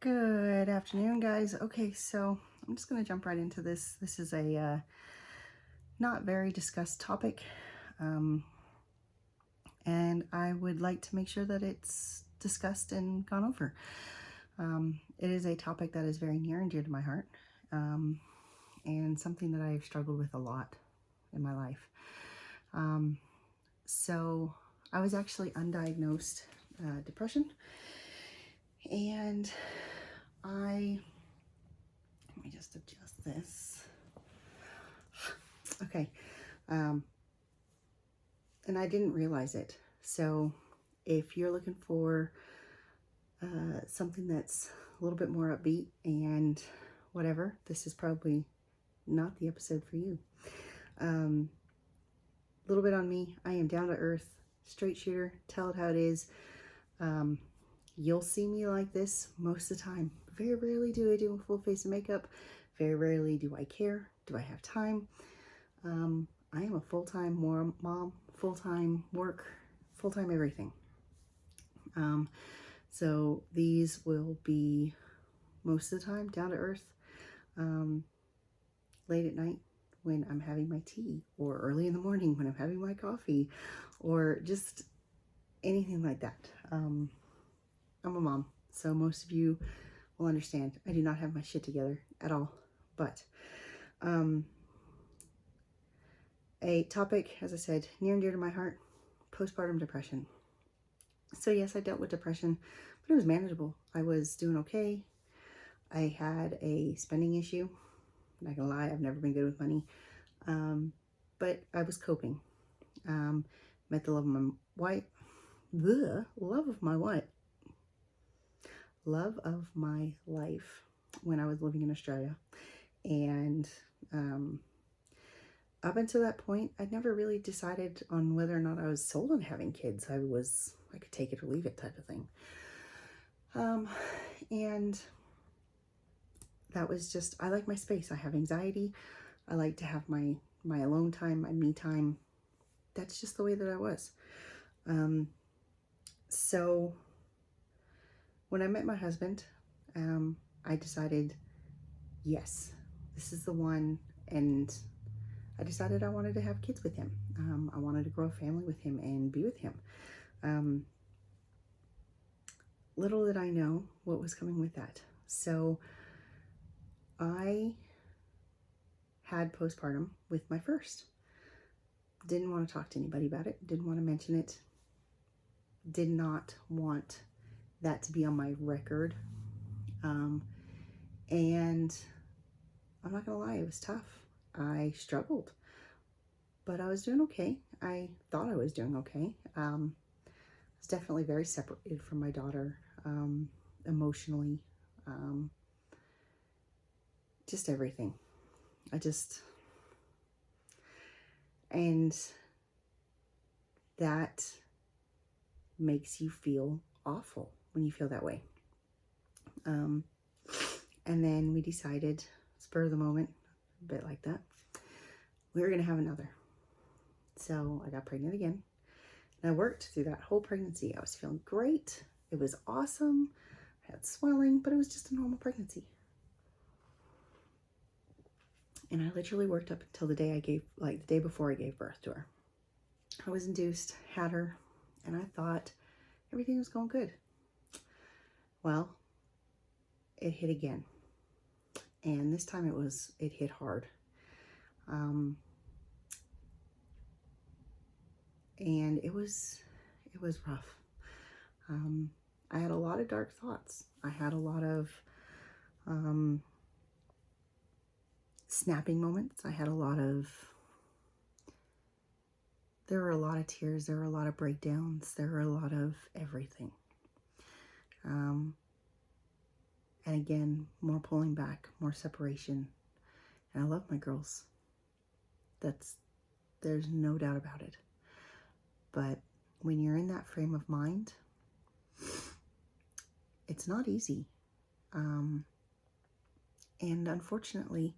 Good afternoon, guys. Okay, so I'm just going to jump right into this. This is a not very discussed topic, and I would like to make sure that it's discussed and gone over. It is a topic that is very near and dear to my heart, and something that I've struggled with a lot in my life. So I was actually undiagnosed depression, and let me just adjust this. Okay. And I didn't realize it. So if you're looking for something that's a little bit more upbeat and whatever, this is probably not the episode for you. A little bit on me. I am down to earth, straight shooter, tell it how it is. You'll see me like this most of the time. Very rarely do I do a full face of makeup. Very rarely do I care. Do I have time? I am a full-time mom, full-time work, full-time everything. So these will be most of the time down to earth, late at night when I'm having my tea, or early in the morning when I'm having my coffee, or just anything like that. I'm a mom, so most of you will understand. I do not have my shit together at all, but a topic, as I said, near and dear to my heart, postpartum depression. So yes, I dealt with depression, but it was manageable. I was doing okay. I had a spending issue. I'm not gonna lie, I've never been good with money. But I was coping. Met the love of my wife. The love of my what? Love of my life when I was living in Australia. And up until that point, I'd never really decided on whether or not I was sold on having kids. I could take it or leave it type of thing. And that was just, I like my space. I have anxiety. I like to have my alone time, my me time. That's just the way that I was. So when I met my husband, I decided, yes, this is the one. And I decided I wanted to have kids with him. I wanted to grow a family with him and be with him. Little did I know what was coming with that. So I had postpartum with my first. Didn't want to talk to anybody about it. Didn't want to mention it. Did not want that to be on my record. And I'm not going to lie, it was tough. I struggled, but I was doing okay. I thought I was doing okay. I was definitely very separated from my daughter, emotionally, just everything. And that makes you feel awful when you feel that way. And then we decided, spur of the moment, a bit like that, we were going to have another. So I got pregnant again. And I worked through that whole pregnancy. I was feeling great. It was awesome. I had swelling, but it was just a normal pregnancy. And I literally worked up until the day before I gave birth to her. I was induced, had her, and I thought everything was going good. Well, it hit again. And this time it hit hard. And it was rough. I had a lot of dark thoughts. I had a lot of snapping moments. There were a lot of tears. There were a lot of breakdowns. There were a lot of everything. And again, more pulling back, more separation. And I love my girls. There's no doubt about it. But when you're in that frame of mind, it's not easy. And unfortunately,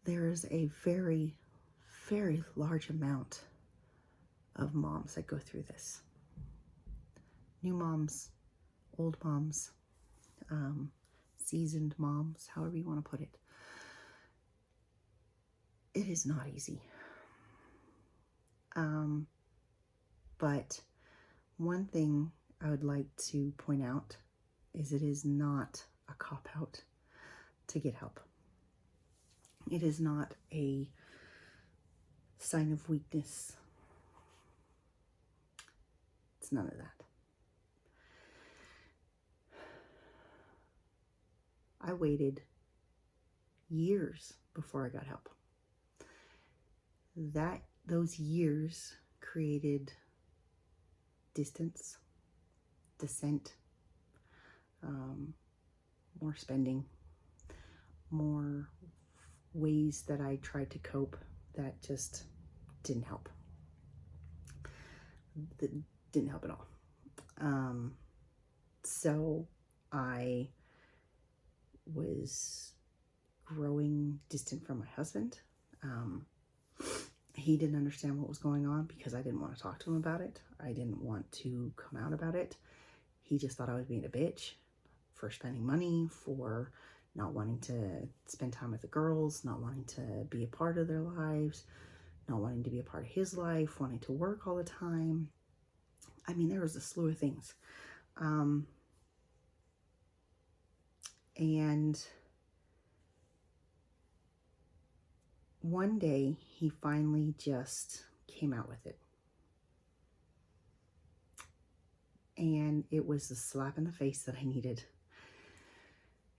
there's a very, very large amount of moms that go through this. New moms, old moms, seasoned moms, however you want to put it. It is not easy. But one thing I would like to point out is it is not a cop-out to get help. It is not a sign of weakness. It's none of that. I waited years before I got help. Those years created distance, dissent, more spending, more ways that I tried to cope that just didn't help. That didn't help at all. So I was growing distant from my husband. He didn't understand what was going on because I didn't want to talk to him about it. I didn't want to come out about it. He just thought I was being a bitch for spending money, for not wanting to spend time with the girls, not wanting to be a part of their lives, not wanting to be a part of his life, wanting to work all the time. I mean, there was a slew of things. And one day he finally just came out with it. And it was the slap in the face that I needed.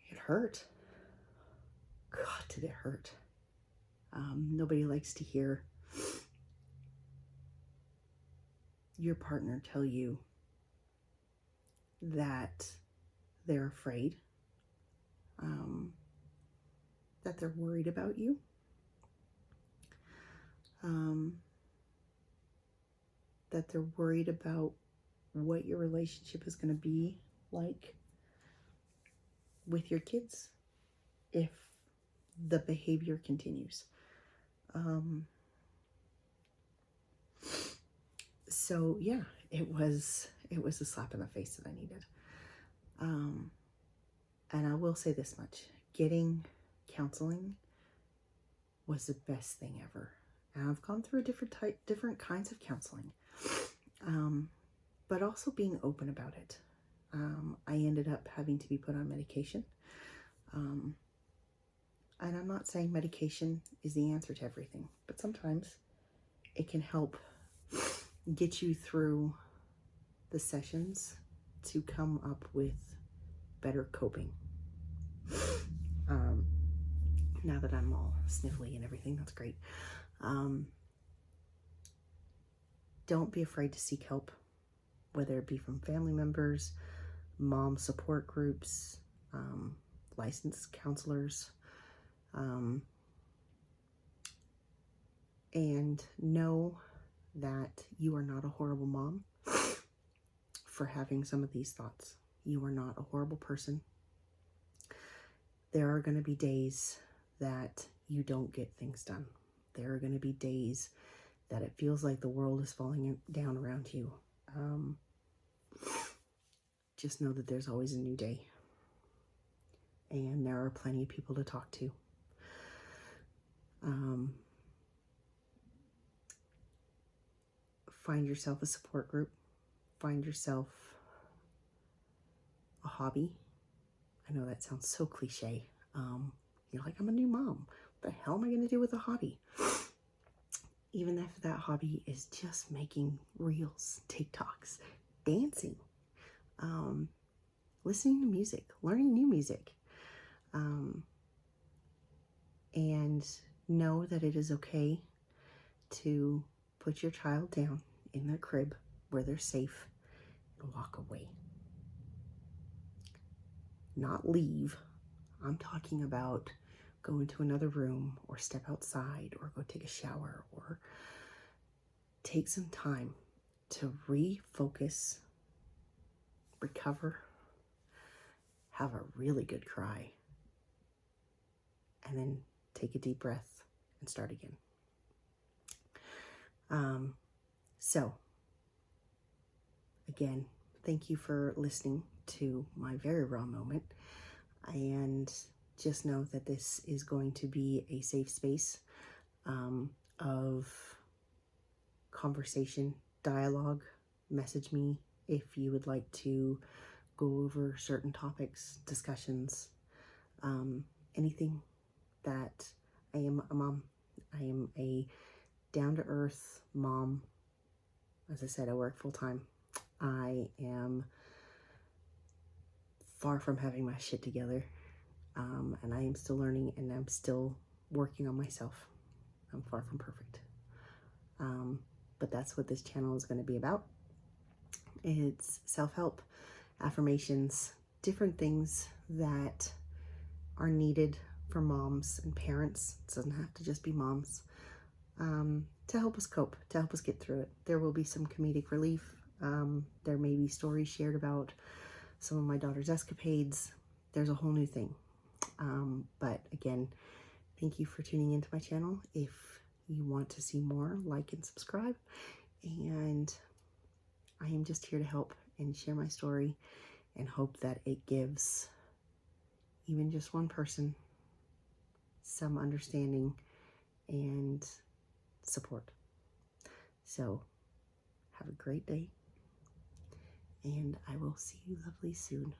It hurt. God, did it hurt. Nobody likes to hear your partner tell you that they're afraid, that they're worried about you, that they're worried about what your relationship is going to be like with your kids if the behavior continues. So yeah, it was a slap in the face that I needed. And I will say this much, getting counseling was the best thing ever. And I've gone through different kinds of counseling, but also being open about it. I ended up having to be put on medication. And I'm not saying medication is the answer to everything, but sometimes it can help get you through the sessions to come up with better coping. Now that I'm all sniffly and everything, that's great. Don't be afraid to seek help, whether it be from family members, mom support groups, licensed counselors, and know that you are not a horrible mom for having some of these thoughts. You are not a horrible person. There are going to be days that you don't get things done. There are going to be days that it feels like the world is falling down around you. Just know that there's always a new day. And there are plenty of people to talk to. Find yourself a support group. Find yourself a hobby. I know that sounds so cliche. You're like, I'm a new mom. What the hell am I going to do with a hobby? Even if that hobby is just making reels, TikToks, dancing, listening to music, learning new music. And know that it is okay to put your child down in their crib where they're safe and walk away. Not leave. I'm talking about go into another room or step outside or go take a shower or take some time to refocus, recover, have a really good cry, and then take a deep breath and start again. So, again, thank you for listening to my very raw moment. And just know that this is going to be a safe space of conversation, dialogue. Message me if you would like to go over certain topics, discussions, anything that I am a mom. I am a down-to-earth mom. As I said, I work full-time. I am far from having my shit together. And I am still learning, and I'm still working on myself. I'm far from perfect. But that's what this channel is going to be about. It's self-help, affirmations, different things that are needed for moms and parents. It doesn't have to just be moms. To help us cope, to help us get through it. There will be some comedic relief. There may be stories shared about some of my daughter's escapades. There's a whole new thing. But again, thank you for tuning into my channel. If you want to see more, like and subscribe. And I am just here to help and share my story and hope that it gives even just one person some understanding and support. So have a great day, and I will see you lovely soon.